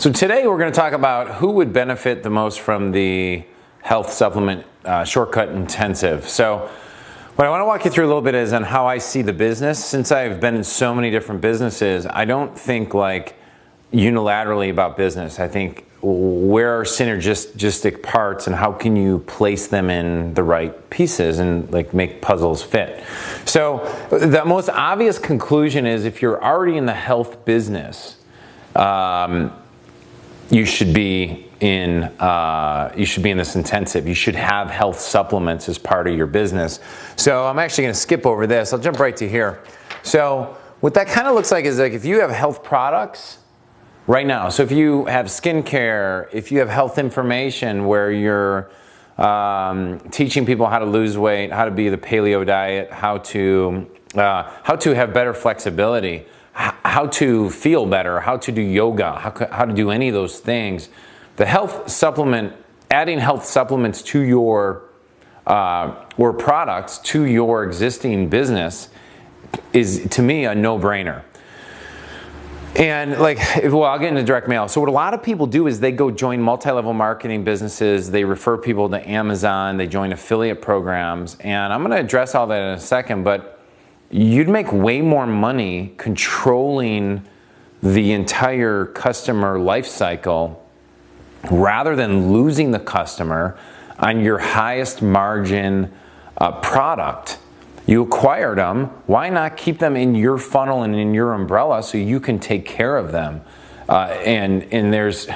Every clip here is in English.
So today we're going to talk about who would benefit the most from the health supplement shortcut intensive. So what I want to walk you through a little bit is on how I see the business. Since I've been in so many different businesses, I don't think like unilaterally about business. I think where are synergistic parts and how can you place them in the right pieces and like make puzzles fit. So the most obvious conclusion is if you're already in the health business, you should be in this intensive. You should have health supplements as part of your business. So I'm actually going to skip over this. I'll jump right to here. So what that kind of looks like is like if you have health products right now. So if you have skincare, if you have health information where you're teaching people how to lose weight, how to be the paleo diet, how to have better flexibility, how to feel better, how to do yoga, how to do any of those things. The health supplement, adding health supplements to your or products to your existing business is, to me, a no-brainer. And I'll get into direct mail. So what a lot of people do is they go join multi-level marketing businesses, they refer people to Amazon, they join affiliate programs, and I'm going to address all that in a second, but you'd make way more money controlling the entire customer life cycle rather than losing the customer on your highest margin product. You acquired them, why not keep them in your funnel and in your umbrella so you can take care of them? And there's,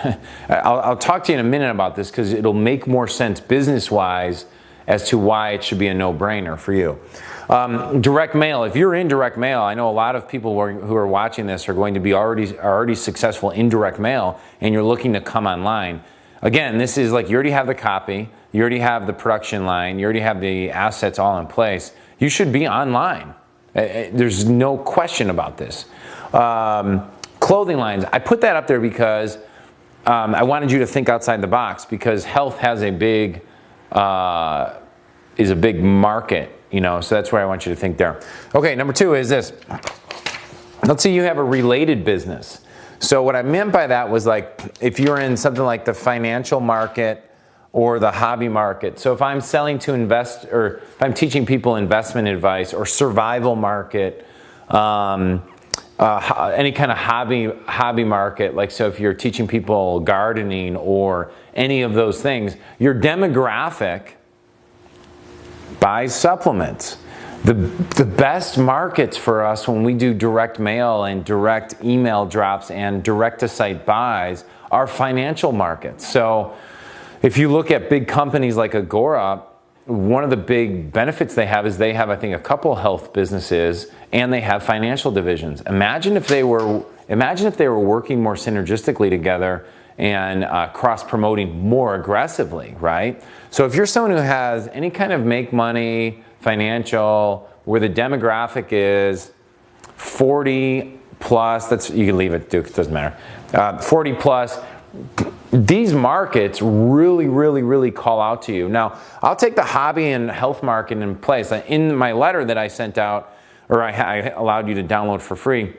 I'll talk to you in a minute about this because it'll make more sense business-wise as to why it should be a no-brainer for you. Direct mail. If you're in direct mail, I know a lot of people who are watching this are going to be already successful in direct mail, and you're looking to come online. Again, this is like you already have the copy, you already have the production line, you already have the assets all in place. You should be online. There's no question about this. Clothing lines. I put that up there because I wanted you to think outside the box because health has a big market. So that's where I want you to think there. Okay, number two is this. Let's say you have a related business. So what I meant by that was like if you're in something like the financial market or the hobby market. So if I'm selling to invest, or if I'm teaching people investment advice or survival market, any kind of hobby market, like so if you're teaching people gardening or any of those things, your demographic buy supplements. The best markets for us when we do direct mail and direct email drops and direct-to-site buys are financial markets. So if you look at big companies like Agora, one of the big benefits they have is they have, I think, a couple health businesses and they have financial divisions. Imagine if they were working more synergistically together and cross-promoting more aggressively, right? So if you're someone who has any kind of make money, financial, where the demographic is 40 plus, you can leave it, Duke, it doesn't matter. 40 plus, these markets really call out to you. Now, I'll take the hobby and health market in place. In my letter that I sent out, or I allowed you to download for free,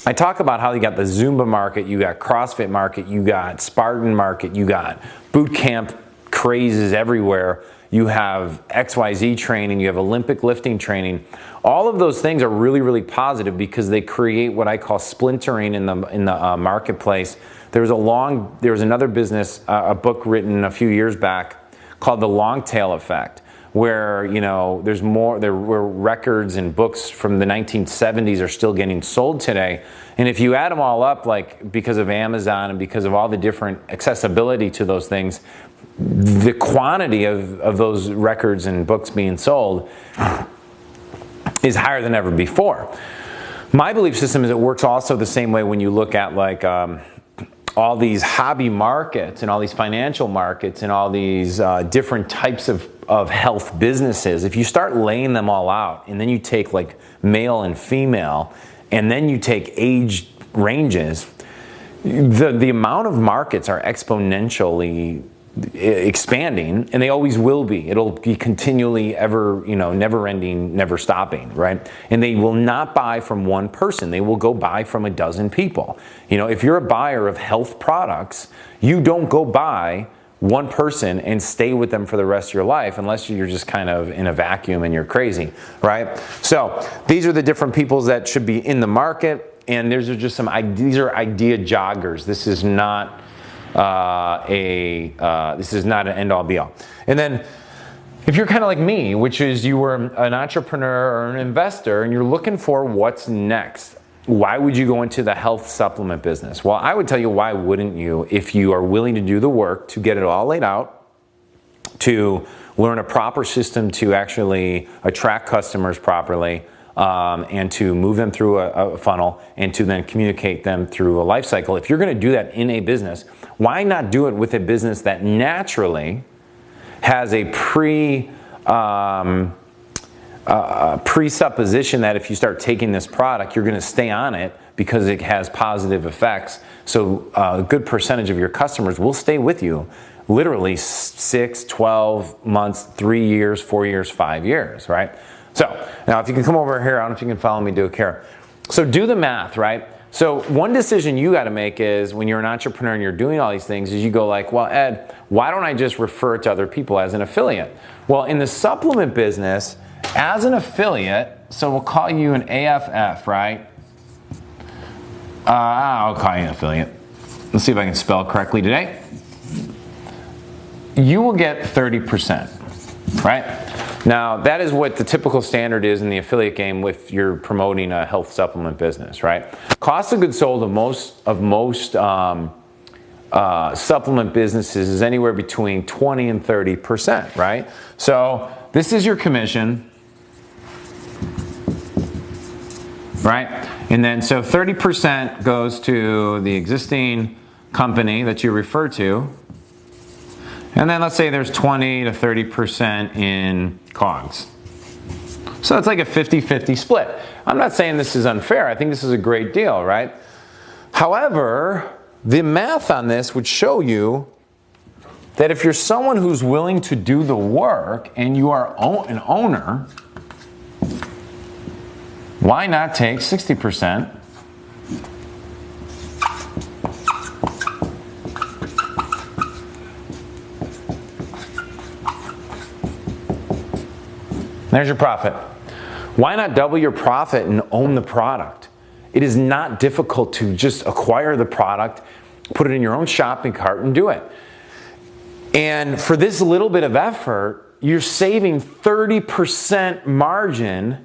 I talk about how you got the Zumba market, you got CrossFit market, you got Spartan market, you got boot camp crazes everywhere, you have XYZ training, you have Olympic lifting training. All of those things are really positive because they create what I call splintering in the marketplace. There was another business, a book written a few years back called The Long Tail Effect, where there were records and books from the 1970s are still getting sold today. And if you add them all up, like because of Amazon and because of all the different accessibility to those things, the quantity of those records and books being sold is higher than ever before. My belief system is it works also the same way when you look at like all these hobby markets and all these financial markets and all these different types of health businesses. If you start laying them all out and then you take like male and female and then you take age ranges, the amount of markets are exponentially expanding, and they always will be. It'll be continually ever, never ending, never stopping, right? And they will not buy from one person. They will go buy from a dozen people. If you're a buyer of health products, you don't go buy one person and stay with them for the rest of your life unless you're just kind of in a vacuum and you're crazy, right? So these are the different peoples that should be in the market, and these are just these are idea joggers. This is not this is not an end-all be-all. And then if you're kind of like me, which is you were an entrepreneur or an investor and you're looking for what's next, why would you go into the health supplement business? Well, I would tell you, why wouldn't you, if you are willing to do the work to get it all laid out, to learn a proper system to actually attract customers properly, and to move them through a funnel, and to then communicate them through a life cycle. If you're going to do that in a business, why not do it with a business that naturally has a presupposition that if you start taking this product, you're going to stay on it because it has positive effects. So a good percentage of your customers will stay with you literally 6, 12 months, 3 years, 4 years, 5 years, right? So now if you can come over here, I don't know if you can follow me, Duke, here. So do the math, right? So one decision you got to make is when you're an entrepreneur and you're doing all these things is you go like, well, Ed, why don't I just refer it to other people as an affiliate? Well, in the supplement business, as an affiliate, so we'll call you an AFF, right? I'll call you an affiliate. Let's see if I can spell correctly today. You will get 30%, right? Now, that is what the typical standard is in the affiliate game if you're promoting a health supplement business, right? Cost of goods sold of most supplement businesses is anywhere between 20 and 30%, right? So this is your commission, right? And then so 30% goes to the existing company that you refer to. And then let's say there's 20 to 30% in COGS. So it's like a 50-50 split. I'm not saying this is unfair. I think this is a great deal, right? However, the math on this would show you that if you're someone who's willing to do the work and you are an owner, why not take 60%? There's your profit. Why not double your profit and own the product? It is not difficult to just acquire the product, put it in your own shopping cart, and do it. And for this little bit of effort, you're saving 30% margin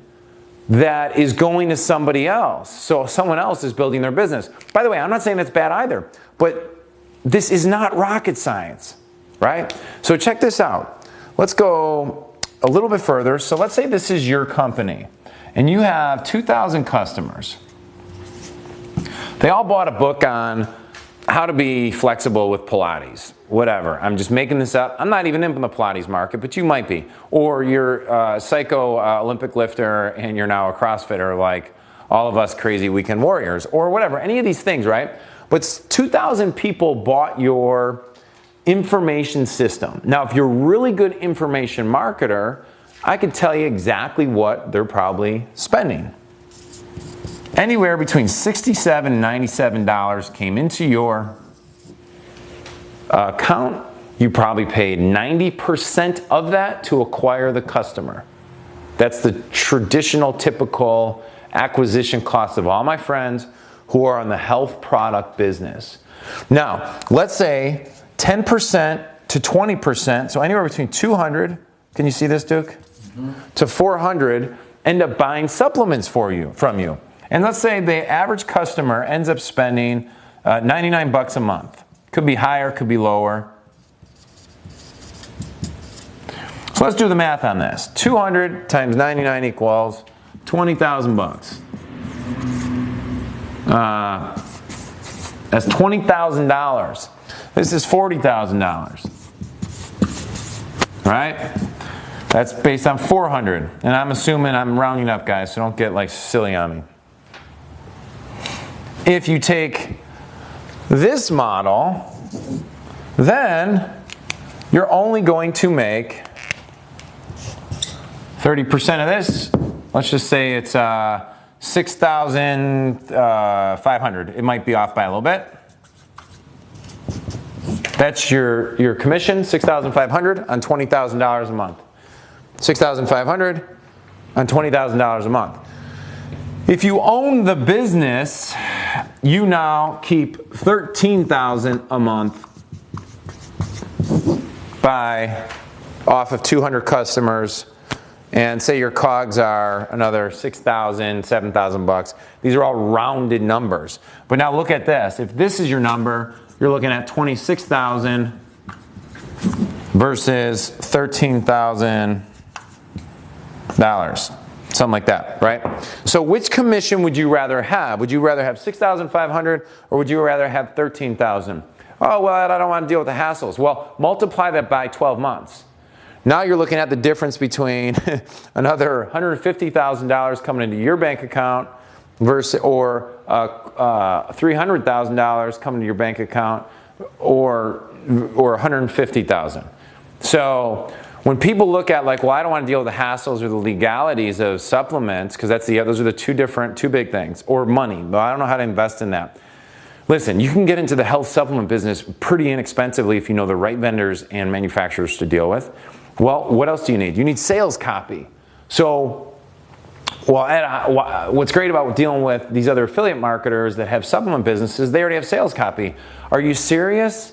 that is going to somebody else. So someone else is building their business. By the way, I'm not saying that's bad either, but this is not rocket science, right? So check this out. Let's go a little bit further. So let's say this is your company and you have 2,000 customers. They all bought a book on how to be flexible with Pilates, whatever. I'm just making this up. I'm not even in the Pilates market, but you might be. Or you're a psycho Olympic lifter and you're now a CrossFitter like all of us crazy weekend warriors or whatever. Any of these things, right? But 2,000 people bought your information system. Now, if you're a really good information marketer, I could tell you exactly what they're probably spending. Anywhere between $67 and $97 came into your account. You probably paid 90% of that to acquire the customer. That's the traditional, typical acquisition cost of all my friends who are in the health product business. Now, let's say 10% to 20%, so anywhere between 200, can you see this, Duke? Mm-hmm. To 400 end up buying supplements from you. And let's say the average customer ends up spending $99 a month. Could be higher, could be lower. So let's do the math on this. 200 times 99 equals 20,000 bucks. That's $20,000. This is $40,000. Right? That's based on 400. And I'm assuming I'm rounding up, guys, so don't get like silly on me. If you take this model, then you're only going to make 30% of this. Let's just say it's 6,500. It might be off by a little bit. That's your commission, 6,500 on $20,000 a month. 6,500 on $20,000 a month. If you own the business, you now keep $13,000 a month by off of 200 customers, and say your COGS are another 6,000, 7,000 bucks. These are all rounded numbers. But now look at this. If this is your number, you're looking at 26,000 versus $13,000. Something like that, right? So which commission would you rather have? Would you rather have 6,500 or would you rather have 13,000? Oh, well, I don't want to deal with the hassles. Well, multiply that by 12 months. Now you're looking at the difference between another $150,000 coming into your bank account versus or $300,000 coming to your bank account or $150,000. So when people look at like, well, I don't want to deal with the hassles or the legalities of supplements, because those are the two big things, or money, but I don't know how to invest in that. Listen, you can get into the health supplement business pretty inexpensively if you know the right vendors and manufacturers to deal with. Well, what else do you need? You need sales copy. So, what's great about dealing with these other affiliate marketers that have supplement businesses, they already have sales copy. Are you serious?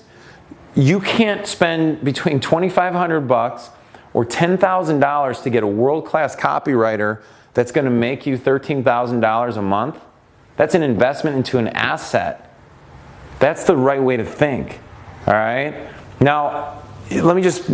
You can't spend between $2,500 or $10,000 to get a world-class copywriter that's going to make you $13,000 a month. That's an investment into an asset. That's the right way to think. All right? Now, let me just